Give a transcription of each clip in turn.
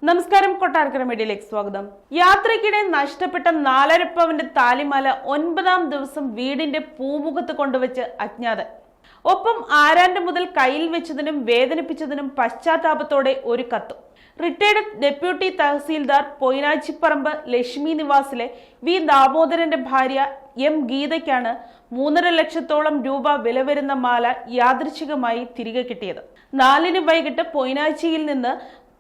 നമസ്കാരം, കൊട്ടാരക്കര മീഡിയയിലേക്ക് സ്വാഗതം. യാത്രയ്ക്കിടെ നഷ്ടപ്പെട്ട 4.5 പവന്റെ താലിമാല 9ാം ദിവസം വീടിന്റെ പൂമുഖത്ത് കൊണ്ടുവച്ച് അജ്ഞാതൻ. ഒപ്പം ആരാന്റെ മുതൽ കയ്യിൽ വെച്ചതിനും വേദനിപ്പിച്ചതിനും പശ്ചാത്താപത്തോടെ ഒരു കത്തും. റിട്ടയർഡ് ഡെപ്യൂട്ടി തഹസീൽദാർ പൊയിനാച്ചിപ്പറമ്പ് ലക്ഷ്മി നിവാസിലെ വി ദാമോദരന്റെ ഭാര്യ എം ഗീതയ്ക്കാണ് 3.5 ലക്ഷത്തോളം രൂപ വില വരുന്ന മാല യാദൃച്ഛികമായി തിരികെ കിട്ടിയത്. 4-ന് വൈകിട്ട് പൊയിനാച്ചിയിൽ നിന്ന്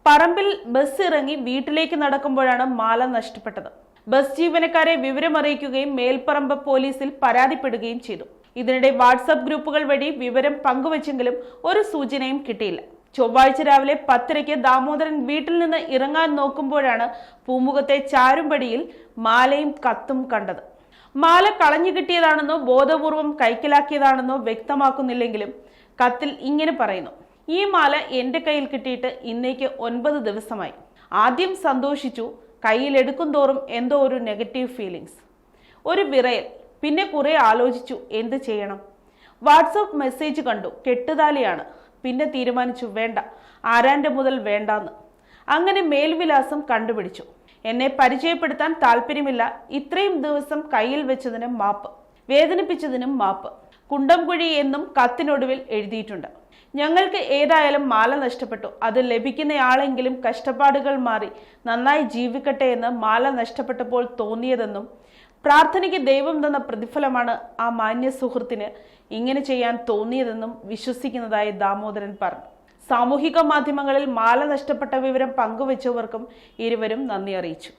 പറമ്പിൽ ബസ് ഇറങ്ങി വീട്ടിലേക്ക് നടക്കുമ്പോഴാണ് മാല നഷ്ടപ്പെട്ടത്. ബസ് ജീവനക്കാരെ വിവരമറിയിക്കുകയും മേൽപ്പറമ്പ് പോലീസിൽ പരാതിപ്പെടുകയും ചെയ്തു. ഇതിനിടെ വാട്സാപ്പ് ഗ്രൂപ്പുകൾ വഴി വിവരം പങ്കുവച്ചെങ്കിലും ഒരു സൂചനയും കിട്ടിയില്ല. ചൊവ്വാഴ്ച രാവിലെ 10:30 ദാമോദരൻ വീട്ടിൽ നിന്ന് ഇറങ്ങാൻ നോക്കുമ്പോഴാണ് പൂമുഖത്തെ ചാരുംപടിയിൽ മാലയും കത്തും കണ്ടത്. മാല കളഞ്ഞു കിട്ടിയതാണെന്നോ ബോധപൂർവം കൈക്കലാക്കിയതാണെന്നോ വ്യക്തമാക്കുന്നില്ലെങ്കിലും കത്തിൽ ഇങ്ങനെ പറയുന്നു: ഈ മാല എന്റെ കയ്യിൽ കിട്ടിയിട്ട് ഇന്നേക്ക് 9 ദിവസമായി. ആദ്യം സന്തോഷിച്ചു, കയ്യിലെടുക്കും തോറും എന്തോ ഒരു നെഗറ്റീവ് ഫീലിങ്സ്, ഒരു വിറയൽ. പിന്നെ കുറെ ആലോചിച്ചു എന്ത് ചെയ്യണം. വാട്സാപ്പ് മെസ്സേജ് കണ്ടു, കെട്ടുതാലിയാണ്. പിന്നെ തീരുമാനിച്ചു വേണ്ട, ആരാന്റെ മുതൽ വേണ്ടാന്ന്. അങ്ങനെ മേൽവിലാസം കണ്ടുപിടിച്ചു. എന്നെ പരിചയപ്പെടുത്താൻ താല്പര്യമില്ല. ഇത്രയും ദിവസം കയ്യിൽ വെച്ചതിന് മാപ്പ്, വേദനിപ്പിച്ചതിനും മാപ്പ്. കുണ്ടംകുഴി എന്നും കത്തിനൊടുവിൽ എഴുതിയിട്ടുണ്ട്. ഞങ്ങൾക്ക് ഏതായാലും മാല നഷ്ടപ്പെട്ടു. അത് ലഭിക്കുന്നയാളെങ്കിലും കഷ്ടപ്പാടുകൾ മാറി നന്നായി ജീവിക്കട്ടെ എന്ന് മാല നഷ്ടപ്പെട്ടപ്പോൾ തോന്നിയതെന്നും പ്രാർത്ഥനയ്ക്ക് ദൈവം തന്ന പ്രതിഫലമാണ് ആ മാന്യ സുഹൃത്തിന് ഇങ്ങനെ ചെയ്യാൻ തോന്നിയതെന്നും വിശ്വസിക്കുന്നതായി ദാമോദരൻ പറഞ്ഞു. സാമൂഹിക മാധ്യമങ്ങളിൽ മാല നഷ്ടപ്പെട്ട വിവരം പങ്കുവച്ചവർക്കും ഇരുവരും നന്ദി അറിയിച്ചു.